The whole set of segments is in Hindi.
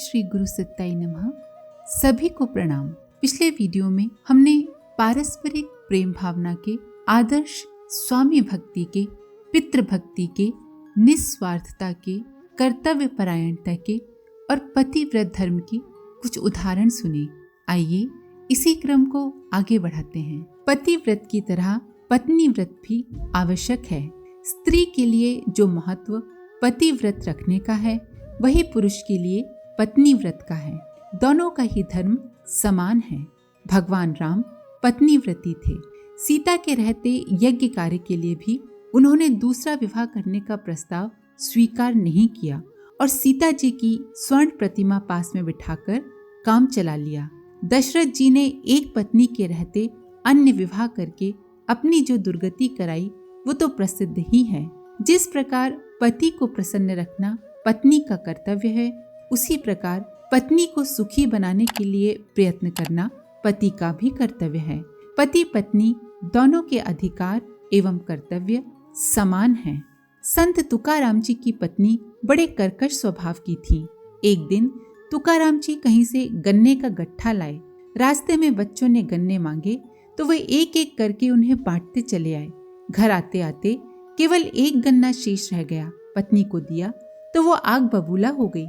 श्री गुरु सत्ताई नमः। सभी को प्रणाम। पिछले वीडियो में हमने पारस्परिक प्रेम भावना के आदर्श, स्वामी भक्ति के, पितृ भक्ति के, निस्वार्थता के, कर्तव्य परायणता के और पतिव्रत धर्म की कुछ उदाहरण सुने। आइए इसी क्रम को आगे बढ़ाते हैं। पतिव्रत की तरह पत्नी व्रत भी आवश्यक है। स्त्री के लिए जो महत्व पतिव्रत रखने का है, वही पुरुष के लिए पत्नी व्रत का है। दोनों का ही धर्म समान है। भगवान राम पत्नी व्रती थे। सीता के रहते यज्ञ कार्य के लिए भी उन्होंने दूसरा विवाह करने का प्रस्ताव स्वीकार नहीं किया और सीता जी की स्वर्ण प्रतिमा पास में बिठाकर काम चला लिया। दशरथ जी ने एक पत्नी के रहते अन्य विवाह करके अपनी जो दुर्गति कराई, वो तो प्रसिद्ध ही है। जिस प्रकार पति को प्रसन्न रखना पत्नी का कर्तव्य है, उसी प्रकार पत्नी को सुखी बनाने के लिए प्रयत्न करना पति का भी कर्तव्य है। पति पत्नी दोनों के अधिकार एवं कर्तव्य समान हैं। संत तुकाराम जी की पत्नी बड़े कर्कश स्वभाव की थी। एक दिन तुकाराम जी कहीं से गन्ने का गट्ठा लाए। रास्ते में बच्चों ने गन्ने मांगे तो वे एक एक करके उन्हें बांटते चले आए। घर आते आते केवल एक गन्ना शेष रह गया। पत्नी को दिया तो वो आग बबूला हो गई।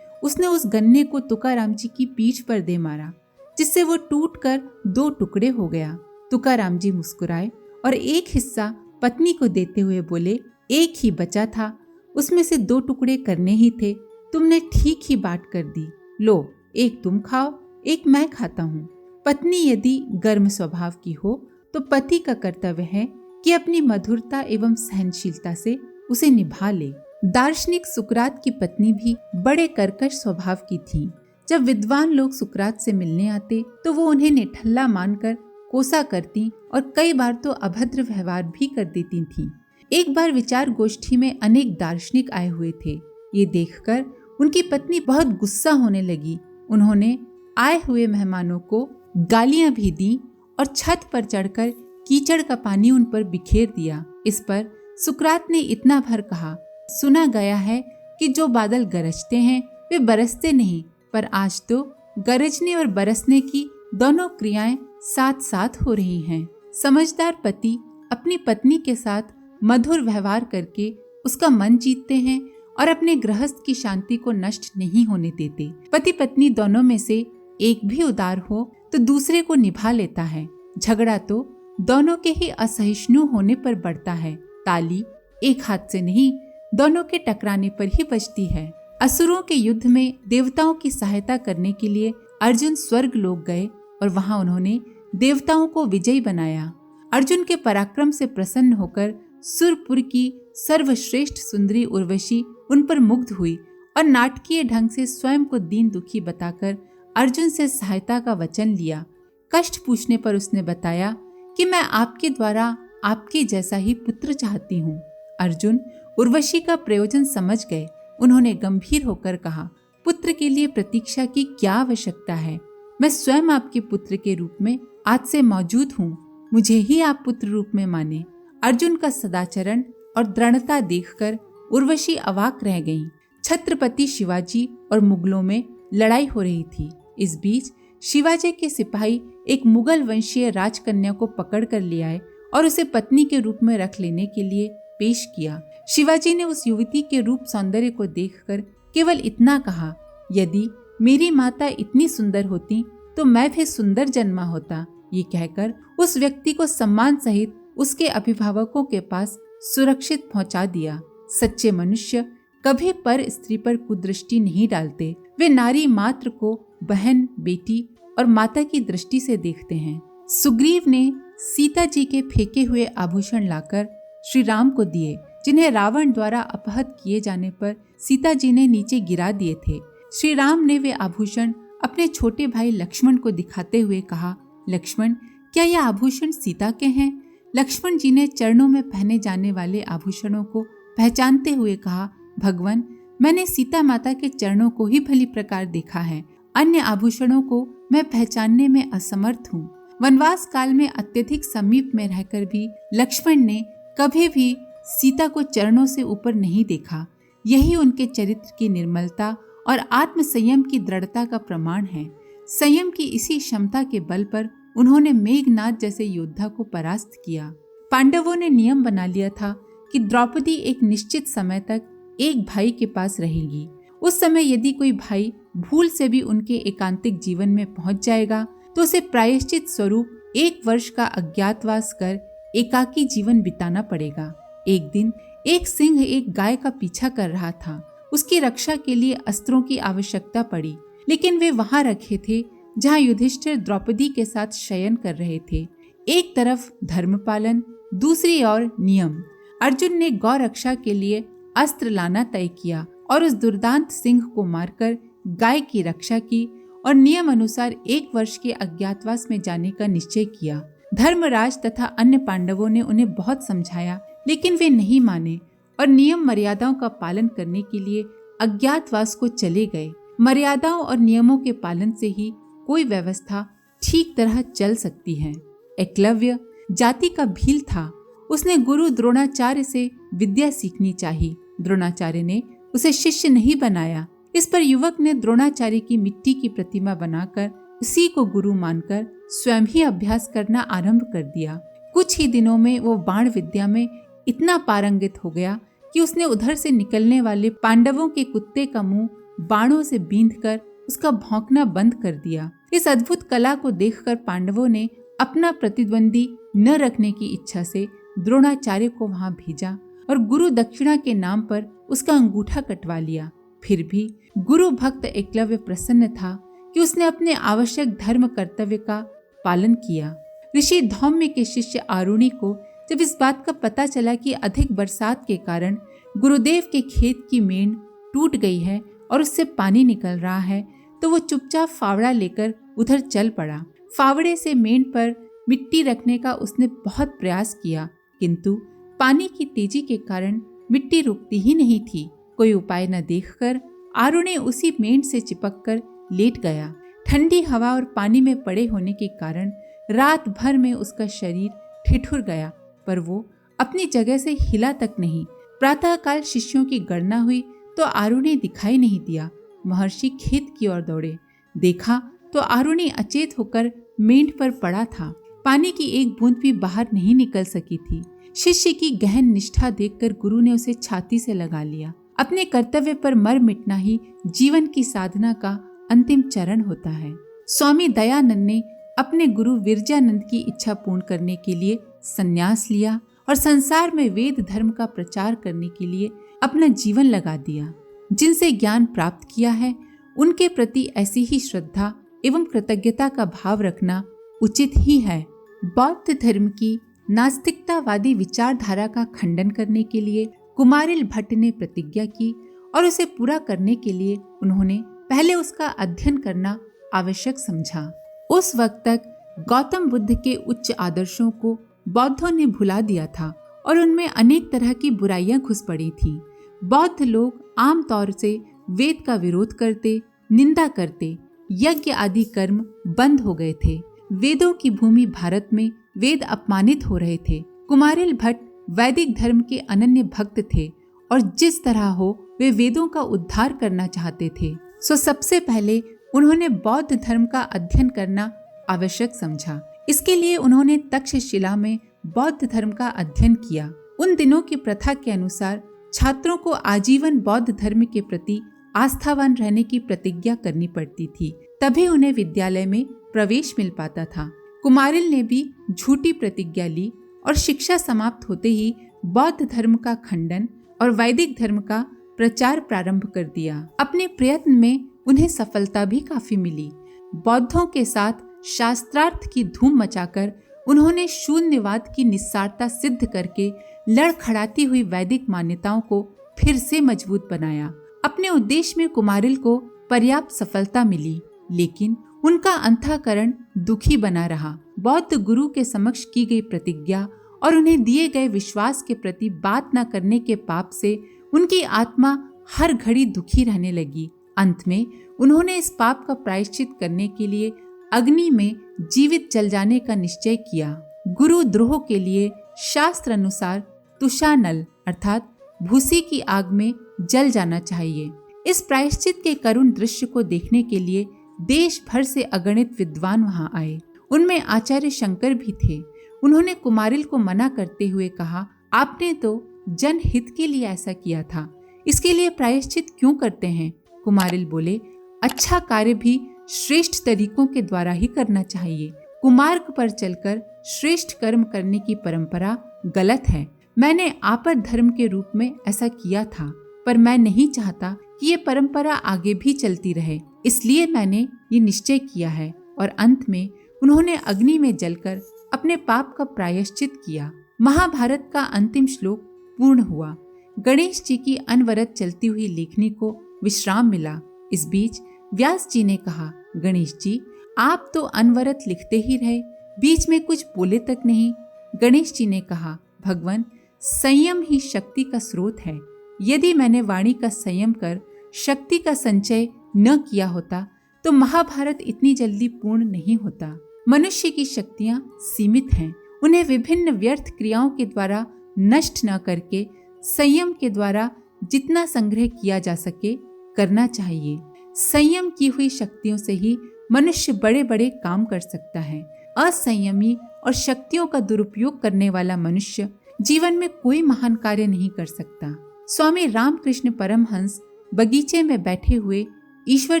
उसने उस गन्ने को तुकाराम जी की पीठ पर दे मारा, जिससे वो टूटकर 2 टुकड़े हो गया। तुकाराम जी मुस्कुराए और एक हिस्सा पत्नी को देते हुए बोले, एक ही बचा था, उसमें से 2 टुकड़े करने ही थे, तुमने ठीक ही बांट कर दी। लो, एक तुम खाओ, एक मैं खाता हूँ। पत्नी यदि गर्म स्वभाव की हो तो पति का कर्तव्य है कि अपनी मधुरता एवं सहनशीलता से उसे निभा ले। दार्शनिक सुकरात की पत्नी भी बड़े कर्कश स्वभाव की थी। जब विद्वान लोग सुकरात से मिलने आते तो वो उन्हें निठल्ला मानकर कोसा करती और कई बार तो अभद्र व्यवहार भी कर देती थीं। एक बार विचार गोष्ठी में अनेक दार्शनिक आए हुए थे। ये देखकर उनकी पत्नी बहुत गुस्सा होने लगी। उन्होंने आए हुए मेहमानों को गालियां भी दी और छत पर चढ़कर कीचड़ का पानी उन पर बिखेर दिया। इस पर सुकरात ने इतना भर कहा, सुना गया है कि जो बादल गरजते हैं वे बरसते नहीं, पर आज तो गरजने और बरसने की दोनों क्रियाएं साथ साथ हो रही हैं। समझदार पति अपनी पत्नी के साथ मधुर व्यवहार करके उसका मन जीतते हैं और अपने गृहस्थ की शांति को नष्ट नहीं होने देते। पति पत्नी दोनों में से एक भी उदार हो तो दूसरे को निभा लेता है। झगड़ा तो दोनों के ही असहिष्णु होने पर बढ़ता है। ताली एक हाथ से नहीं, दोनों के टकराने पर ही बजती है। असुरों के युद्ध में देवताओं की सहायता करने के लिए अर्जुन स्वर्ग लोक गए और वहां उन्होंने देवताओं को विजयी बनाया। अर्जुन के पराक्रम से प्रसन्न होकर सुरपुर की सर्वश्रेष्ठ सुंदरी उर्वशी उन पर मुग्ध हुई और नाटकीय ढंग से स्वयं को दीन दुखी बताकर अर्जुन से सहायता का वचन लिया। कष्ट पूछने पर उसने बताया कि मैं आपके द्वारा आपके जैसा ही पुत्र चाहती हूँ। अर्जुन उर्वशी का प्रयोजन समझ गए। उन्होंने गंभीर होकर कहा, पुत्र के लिए प्रतीक्षा की क्या आवश्यकता है? मैं स्वयं आपके पुत्र के रूप में आज से मौजूद हूँ, मुझे ही आप पुत्र रूप में माने। अर्जुन का सदाचरण और दृढ़ता देखकर उर्वशी अवाक रह गईं। छत्रपति शिवाजी और मुगलों में लड़ाई हो रही थी। इस बीच शिवाजी के सिपाही एक मुगल वंशीय राजकन्या को पकड़ कर ले आए और उसे पत्नी के रूप में रख लेने के लिए पेश किया। शिवाजी ने उस युवती के रूप सौंदर्य को देखकर केवल इतना कहा, यदि मेरी माता इतनी सुंदर होती तो मैं भी सुंदर जन्मा होता। ये कहकर उस व्यक्ति को सम्मान सहित उसके अभिभावकों के पास सुरक्षित पहुंचा दिया। सच्चे मनुष्य कभी पर स्त्री पर कुदृष्टि नहीं डालते। वे नारी मात्र को बहन, बेटी और माता की दृष्टि से देखते हैं। सुग्रीव ने सीता जी के फेंके हुए आभूषण लाकर श्री राम को दिए, जिन्हें रावण द्वारा अपहत किए जाने पर सीता जी ने नीचे गिरा दिए थे। श्री राम ने वे आभूषण अपने छोटे भाई लक्ष्मण को दिखाते हुए कहा, लक्ष्मण, क्या यह आभूषण सीता के हैं? लक्ष्मण जी ने चरणों में पहने जाने वाले आभूषणों को पहचानते हुए कहा, भगवान, मैंने सीता माता के चरणों को ही भली प्रकार देखा है, अन्य आभूषणों को मैं पहचानने में असमर्थ हूँ। वनवास काल में अत्यधिक समीप में रहकर भी लक्ष्मण ने कभी भी सीता को चरणों से ऊपर नहीं देखा। यही उनके चरित्र की निर्मलता और आत्म संयम की दृढ़ता का प्रमाण है। संयम की इसी क्षमता के बल पर उन्होंने मेघनाद जैसे योद्धा को परास्त किया। पांडवों ने नियम बना लिया था कि द्रौपदी एक निश्चित समय तक एक भाई के पास रहेगी। उस समय यदि कोई भाई भूल से भी उनके एकांतिक जीवन में पहुंच जाएगा तो उसे प्रायश्चित स्वरूप 1 वर्ष का अज्ञातवास कर एकाकी जीवन बिताना पड़ेगा। एक दिन एक सिंह एक गाय का पीछा कर रहा था। उसकी रक्षा के लिए अस्त्रों की आवश्यकता पड़ी, लेकिन वे वहां रखे थे जहां युधिष्ठिर द्रौपदी के साथ शयन कर रहे थे। एक तरफ धर्म पालन, दूसरी ओर नियम। अर्जुन ने गौ रक्षा के लिए अस्त्र लाना तय किया और उस दुर्दांत सिंह को मारकर गाय की रक्षा की और नियम अनुसार 1 वर्ष के अज्ञातवास में जाने का निश्चय किया। धर्मराज तथा अन्य पांडवों ने उन्हें बहुत समझाया, लेकिन वे नहीं माने और नियम मर्यादाओं का पालन करने के लिए अज्ञातवास को चले गए। मर्यादाओं और नियमों के पालन से ही कोई व्यवस्था ठीक तरह चल सकती है। एकलव्य जाति का भील था। उसने गुरु द्रोणाचार्य से विद्या सीखनी चाहिए। द्रोणाचार्य ने उसे शिष्य नहीं बनाया। इस पर युवक ने द्रोणाचार्य की मिट्टी की प्रतिमा बनाकर उसी को गुरु मानकर स्वयं ही अभ्यास करना आरंभ कर दिया। कुछ ही दिनों में वो बाण विद्या में इतना पारंगित हो गया कि उसने उधर से निकलने वाले पांडवों के कुत्ते का मुंह बाणों से बींधकर उसका भौंकना बंद कर दिया। इस अद्भुत कला को देखकर पांडवों ने अपना प्रतिद्वंदी न रखने की इच्छा से द्रोणाचार्य को वहां भेजा और गुरु दक्षिणा के नाम पर उसका अंगूठा कटवा लिया। फिर भी गुरु भक्त एकलव्य प्रसन्न था कि उसने अपने आवश्यक धर्म कर्तव्य का पालन किया। ऋषि धौम्य के शिष्य आरुणि को जब इस बात का पता चला कि अधिक बरसात के कारण गुरुदेव के खेत की मेंढ टूट गई है और उससे पानी निकल रहा है, तो वो चुपचाप फावड़ा लेकर उधर चल पड़ा। फावड़े से मेंढ पर मिट्टी रखने का उसने बहुत प्रयास किया, किंतु पानी की तेजी के कारण मिट्टी रुकती ही नहीं थी। कोई उपाय न देखकर आरुणि उसी मेंढ से चिपककर लेट गया। ठंडी हवा और पानी में पड़े होने के कारण रात भर में उसका शरीर ठिठुर गया, पर वो अपनी जगह से हिला तक नहीं। प्रातःकाल शिष्यों की गणना हुई तो आरुणि दिखाई नहीं दिया। महर्षि खेत की ओर दौड़े। देखा तो आरुणि अचेत होकर मेंढ पर पड़ा था। पानी की एक बूंद भी बाहर नहीं निकल सकी थी। शिष्य की गहन निष्ठा देखकर गुरु ने उसे छाती से लगा लिया। अपने कर्तव्य पर मर मिटना ही जीवन की साधना का अंतिम चरण होता है। स्वामी दयानंद ने अपने गुरु विरजानंद की इच्छा पूर्ण करने के लिए संन्यास लिया और संसार में वेद धर्म का प्रचार करने के लिए अपना जीवन लगा दिया। जिनसे ज्ञान प्राप्त किया है उनके प्रति ऐसी ही श्रद्धा एवं कृतज्ञता का भाव रखना उचित ही है। बौद्ध धर्म की नास्तिकतावादी विचारधारा का खंडन करने के लिए कुमारिल भट्ट ने प्रतिज्ञा की और उसे पूरा करने के लिए उन्होंने पहले उसका अध्ययन करना आवश्यक समझा। उस वक्त तक गौतम बुद्ध के उच्च आदर्शों को बौद्धों ने भुला दिया था और उनमें अनेक तरह की बुराइयां घुस पड़ी थीं। बौद्ध लोग आम तौर से वेद का विरोध करते, निंदा करते, यज्ञ आदि कर्म बंद हो गए थे। वेदों की भूमि भारत में वेद अपमानित हो रहे थे। कुमारिल भट्ट वैदिक धर्म के अनन्य भक्त थे और जिस तरह हो वे वेदों का उद्धार करना चाहते थे। सो सबसे पहले उन्होंने बौद्ध धर्म का अध्ययन करना आवश्यक समझा। इसके लिए उन्होंने तक्षशिला में बौद्ध धर्म का अध्ययन किया। उन दिनों की प्रथा के अनुसार छात्रों को आजीवन बौद्ध धर्म के प्रति आस्थावान रहने की प्रतिज्ञा करनी पड़ती थी, तभी उन्हें विद्यालय में प्रवेश मिल पाता था। कुमारिल ने भी झूठी प्रतिज्ञा ली और शिक्षा समाप्त होते ही बौद्ध धर्म का खंडन और वैदिक धर्म का प्रचार प्रारंभ कर दिया। अपने प्रयत्न में उन्हें सफलता भी काफी मिली। बौद्धों के साथ शास्त्रार्थ की धूम मचाकर उन्होंने शून्यवाद की निस्सारता सिद्ध करके लड़खड़ाती हुई वैदिक मान्यताओं को फिर से मजबूत बनाया। अपने उद्देश्य में कुमारिल को पर्याप्त सफलता मिली, लेकिन उनका अंतःकरण दुखी बना रहा। बौद्ध गुरु के समक्ष की गई प्रतिज्ञा और उन्हें दिए गए विश्वास के प्रति बात न करने के पाप से उनकी आत्मा हर घड़ी दुखी रहने लगी। अंत में उन्होंने इस पाप का प्रायश्चित करने के लिए अग्नि में जीवित जल जाने का निश्चय किया। गुरु द्रोह के लिए शास्त्र अनुसार तुषानल अर्थात भूसी की आग में जल जाना चाहिए। इस प्रायश्चित के करुण दृश्य को देखने के लिए देश भर से अगणित विद्वान वहां आए। उनमें आचार्य शंकर भी थे। उन्होंने कुमारिल को मना करते हुए कहा, आपने तो जनहित के लिए ऐसा किया था, इसके लिए प्रायश्चित क्यों करते हैं? कुमारिल बोले, अच्छा कार्य भी श्रेष्ठ तरीकों के द्वारा ही करना चाहिए। कुमार्ग पर चलकर श्रेष्ठ कर्म करने की परंपरा गलत है। मैंने आपद धर्म के रूप में ऐसा किया था, पर मैं नहीं चाहता कि ये परंपरा आगे भी चलती रहे, इसलिए मैंने ये निश्चय किया है। और अंत में उन्होंने अग्नि में जलकर अपने पाप का प्रायश्चित किया। महाभारत का अंतिम श्लोक पूर्ण हुआ। गणेश जी की अनवरत चलती हुई लेखनी को विश्राम मिला। इस बीच व्यास जी ने कहा, गणेश जी, आप तो अनवरत लिखते ही रहे, बीच में कुछ बोले तक नहीं। गणेश जी ने कहा, भगवान, संयम ही शक्ति का स्रोत है। यदि मैंने वाणी का संयम कर शक्ति का संचय न किया होता तो महाभारत इतनी जल्दी पूर्ण नहीं होता। मनुष्य की शक्तियां सीमित हैं, उन्हें विभिन्न व्यर्थ क्रियाओं के द्वारा नष्ट न करके संयम के द्वारा जितना संग्रह किया जा सके करना चाहिए। संयम की हुई शक्तियों से ही मनुष्य बड़े बड़े काम कर सकता है। असंयमी और शक्तियों का दुरुपयोग करने वाला मनुष्य जीवन में कोई महान कार्य नहीं कर सकता। स्वामी रामकृष्ण परमहंस बगीचे में बैठे हुए ईश्वर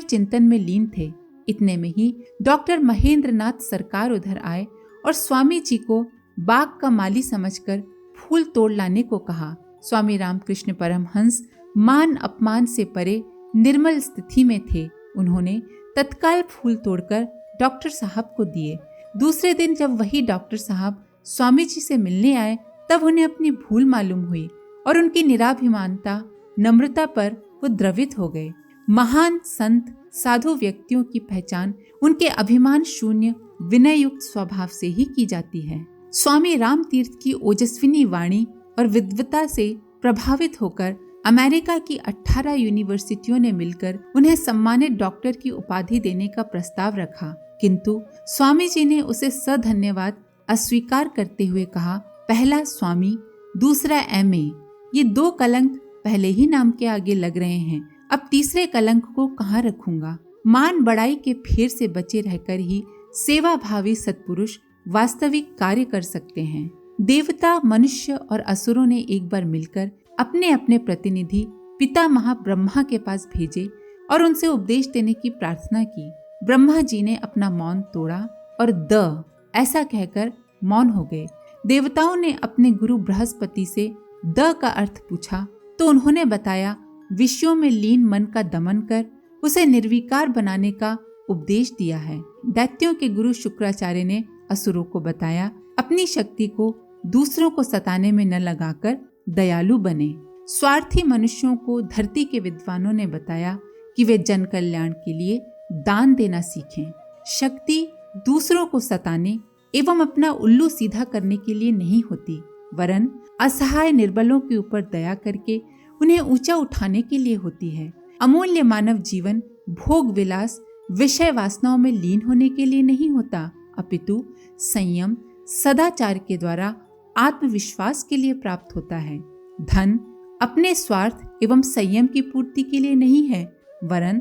चिंतन में लीन थे। इतने में ही डॉक्टर महेंद्र नाथ सरकार उधर आए और स्वामी जी को बाग का माली समझकर फूल तोड़ लाने को कहा। स्वामी रामकृष्ण परमहंस मान अपमान से परे निर्मल स्थिति में थे। उन्होंने तत्काल फूल तोड़कर डॉक्टर साहब को दिए। दूसरे दिन जब वही डॉक्टर साहब स्वामी जी से मिलने आए तब उन्हें अपनी भूल मालूम हुई और उनकी निराभिमानता, नम्रता पर वो द्रवित हो गए। महान संत साधु व्यक्तियों की पहचान उनके अभिमान शून्य विनय युक्त स्वभाव से ही की जाती है। स्वामी राम तीर्थ की ओजस्विनी वाणी और विद्वता से प्रभावित होकर अमेरिका की 18 यूनिवर्सिटियों ने मिलकर उन्हें सम्मानित डॉक्टर की उपाधि देने का प्रस्ताव रखा, किंतु स्वामी जी ने उसे सधन्यवाद अस्वीकार करते हुए कहा, पहला स्वामी, दूसरा एमए, ये 2 कलंक पहले ही नाम के आगे लग रहे हैं, अब तीसरे कलंक को कहाँ रखूंगा। मान बड़ाई के फेर से बचे रहकर ही सेवा भावी सत्पुरुष वास्तविक कार्य कर सकते हैं। देवता, मनुष्य और असुरों ने एक बार मिलकर अपने अपने प्रतिनिधि पितामह ब्रह्मा के पास भेजे और उनसे उपदेश देने की प्रार्थना की। ब्रह्मा जी ने अपना मौन तोड़ा और द ऐसा कहकर मौन हो गए। देवताओं ने अपने गुरु बृहस्पति से द का अर्थ पूछा तो उन्होंने बताया, विषयों में लीन मन का दमन कर उसे निर्विकार बनाने का उपदेश दिया है। दैत्यों के गुरु शुक्राचार्य ने असुरों को बताया, अपनी शक्ति को दूसरों को सताने में न लगाकर दयालु बने। स्वार्थी मनुष्यों को धरती के विद्वानों ने बताया कि वे जन कल्याण के लिए दान देना सीखें। शक्ति दूसरों को सताने एवं अपना उल्लू सीधा करने के लिए नहीं होती, वरन असहाय निर्बलों के ऊपर दया करके उन्हें ऊंचा उठाने के लिए होती है। अमूल्य मानव जीवन भोग विलास विषय वासनाओं में लीन होने के लिए नहीं होता, अपितु संयम सदाचार के द्वारा आत्मविश्वास के लिए प्राप्त होता है। धन अपने स्वार्थ एवं संयम की पूर्ति के लिए नहीं है, वरन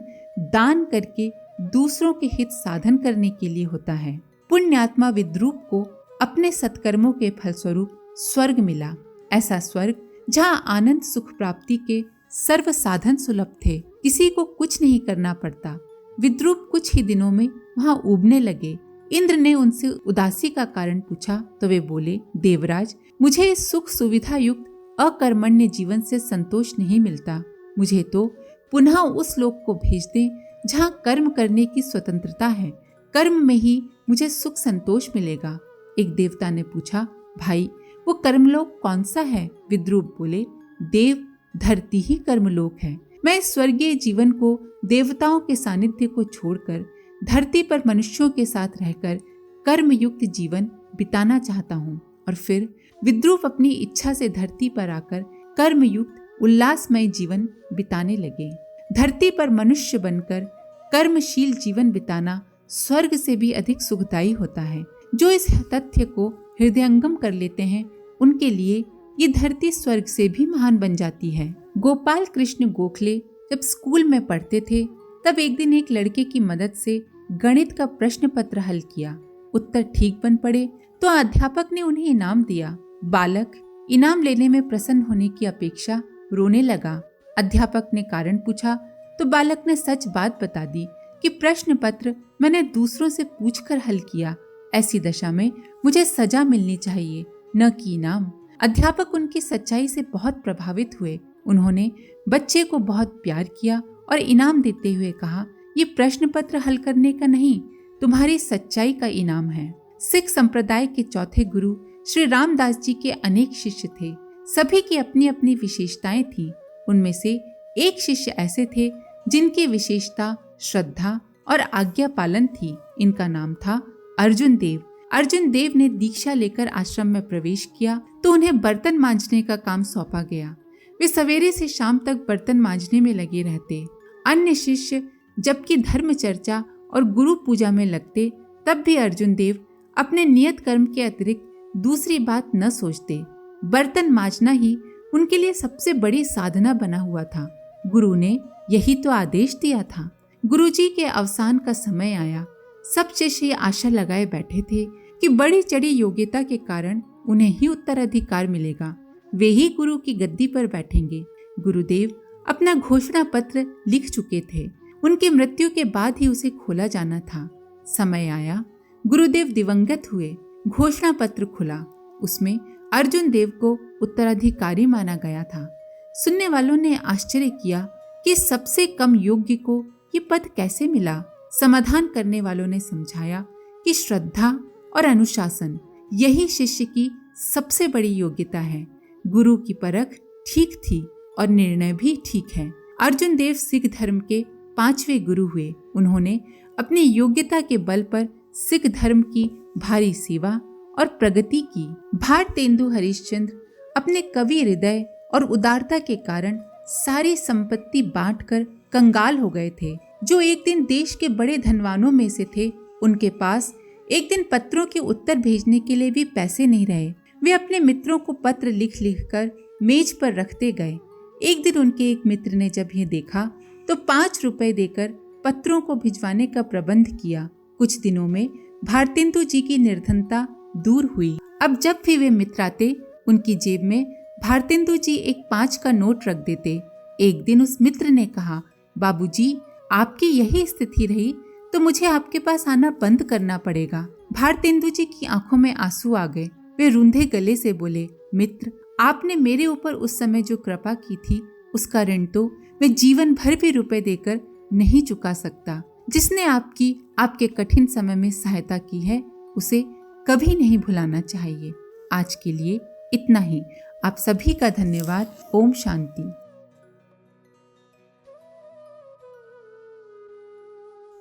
दान करके दूसरों के हित साधन करने के लिए होता है। पुण्यात्मा विद्रूप को अपने सत्कर्मों के फलस्वरूप स्वर्ग मिला। ऐसा स्वर्ग जहाँ आनंद सुख प्राप्ति के सर्व साधन सुलभ थे, किसी को कुछ नहीं करना पड़ता। विद्रूप कुछ ही दिनों में वहाँ उबने लगे। इंद्र ने उनसे उदासी का कारण पूछा तो वे बोले, देवराज, मुझे इस सुख सुविधा युक्त अकर्मण्य जीवन से संतोष नहीं मिलता। मुझे तो पुनः उस लोक को भेज दें जहाँ कर्म करने की स्वतंत्रता है। कर्म में ही मुझे सुख संतोष मिलेगा। एक देवता ने पूछा, भाई वो कर्मलोक कौन सा है? विद्रूप बोले, देव धरती ही कर्मलोक है। मैं स्वर्गीय जीवन को, देवताओं के सानिध्य को छोड़कर धरती पर मनुष्यों के साथ रहकर कर्म युक्त जीवन बिताना चाहता हूँ। और फिर विद्रूप अपनी इच्छा से धरती पर आकर कर्म युक्त उल्लासमय जीवन बिताने लगे। धरती पर मनुष्य बनकर कर्मशील जीवन बिताना स्वर्ग से भी अधिक सुखदायी होता है। जो इस तथ्य को हृदयंगम कर लेते हैं उनके लिए ये धरती स्वर्ग से भी महान बन जाती है। गोपाल कृष्ण गोखले जब जब स्कूल में पढ़ते थे तब एक दिन एक लड़के की मदद से गणित का प्रश्न पत्र हल किया। उत्तर ठीक बन पड़े तो अध्यापक ने उन्हें इनाम दिया। बालक इनाम लेने में प्रसन्न होने की अपेक्षा रोने लगा। अध्यापक ने कारण पूछा तो बालक ने सच बात बता दी कि प्रश्न पत्र मैंने दूसरों से पूछकर हल किया। ऐसी दशा में मुझे सजा मिलनी चाहिए, न कि इनाम। अध्यापक उनकी सच्चाई से बहुत प्रभावित हुए। उन्होंने बच्चे को बहुत प्यार किया और इनाम देते हुए कहा, ये प्रश्न पत्र हल करने का नहीं, तुम्हारी सच्चाई का इनाम है। सिख संप्रदाय के चौथे गुरु श्री रामदास जी के अनेक शिष्य थे। सभी की अपनी अपनी विशेषताएं थी। उनमें से एक शिष्य ऐसे थे जिनकी विशेषता श्रद्धा और आज्ञा पालन थी। इनका नाम था अर्जुन देव। अर्जुन देव ने दीक्षा लेकर आश्रम में प्रवेश किया तो उन्हें बर्तन मांजने का काम सौंपा गया। वे सवेरे से शाम तक बर्तन मांजने में लगे रहते। अन्य शिष्य जबकि धर्म चर्चा और गुरु पूजा में लगते, तब भी अर्जुन देव अपने नियत कर्म के अतिरिक्त दूसरी बात न सोचते। बर्तन मांजना ही उनके लिए सबसे बड़ी साधना बना हुआ था। गुरु ने यही तो आदेश दिया था। गुरुजी के अवसान का समय आया। सब शिष्य आशा लगाए बैठे थे कि बड़ी चढ़ी योग्यता के कारण उन्हें ही उत्तराधिकार मिलेगा, वे ही गुरु की गद्दी पर बैठेंगे। गुरुदेव अपना घोषणा पत्र लिख चुके थे। उनकी मृत्यु के बाद ही उसे खोला जाना था। समय आया, गुरुदेव दिवंगत हुए। घोषणा पत्र खुला। उसमें अर्जुन देव को उत्तराधिकारी माना गया था। सुनने वालों ने आश्चर्य किया कि सबसे कम योग्य को ये पद कैसे मिला। समाधान करने वालों ने समझाया कि श्रद्धा और अनुशासन यही शिष्य की सबसे बड़ी योग्यता है। गुरु की परख ठीक थी और निर्णय भी ठीक है। अर्जुन देव सिख धर्म के 5वें गुरु हुए। उन्होंने अपनी योग्यता के बल पर सिख धर्म की भारी सेवा और प्रगति की। भारतेंदु हरिश्चंद्र अपने कवि हृदय और उदारता के कारण सारी संपत्ति बांटकर कंगाल हो गए थे। जो एक दिन देश के बड़े धनवानों में से थे, उनके पास एक दिन पत्रों के उत्तर भेजने के लिए भी पैसे नहीं रहे। वे अपने मित्रों को पत्र लिख लिख कर मेज पर रखते गए। एक दिन उनके एक मित्र ने जब यह देखा तो 5 रुपए देकर पत्रों को भिजवाने का प्रबंध किया। कुछ दिनों में भारतेंदु जी की निर्धनता दूर हुई। अब जब भी वे मित्र आते, उनकी जेब में भारतेंदु जी एक 5 का नोट रख देते। एक दिन उस मित्र ने कहा, बाबूजी, आपकी यही स्थिति रही तो मुझे आपके पास आना बंद करना पड़ेगा। भारतेंदु जी की आंखों में आंसू आ गए। वे रूंधे गले से बोले, मित्र, आपने मेरे ऊपर उस समय जो कृपा की थी, उसका ऋण तो मैं जीवन भर भी रुपए देकर नहीं चुका सकता। जिसने आपके कठिन समय में सहायता की है, उसे कभी नहीं भुलाना चाहिए। आज के लिए इतना ही। आप सभी का धन्यवाद। ओम शांति।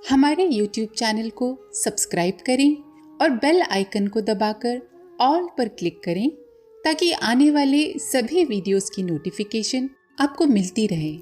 हमारे YouTube चैनल को सब्सक्राइब करें और बेल आइकन को दबाकर ऑल पर क्लिक करें ताकि आने वाले सभी वीडियोस की नोटिफिकेशन आपको मिलती रहे।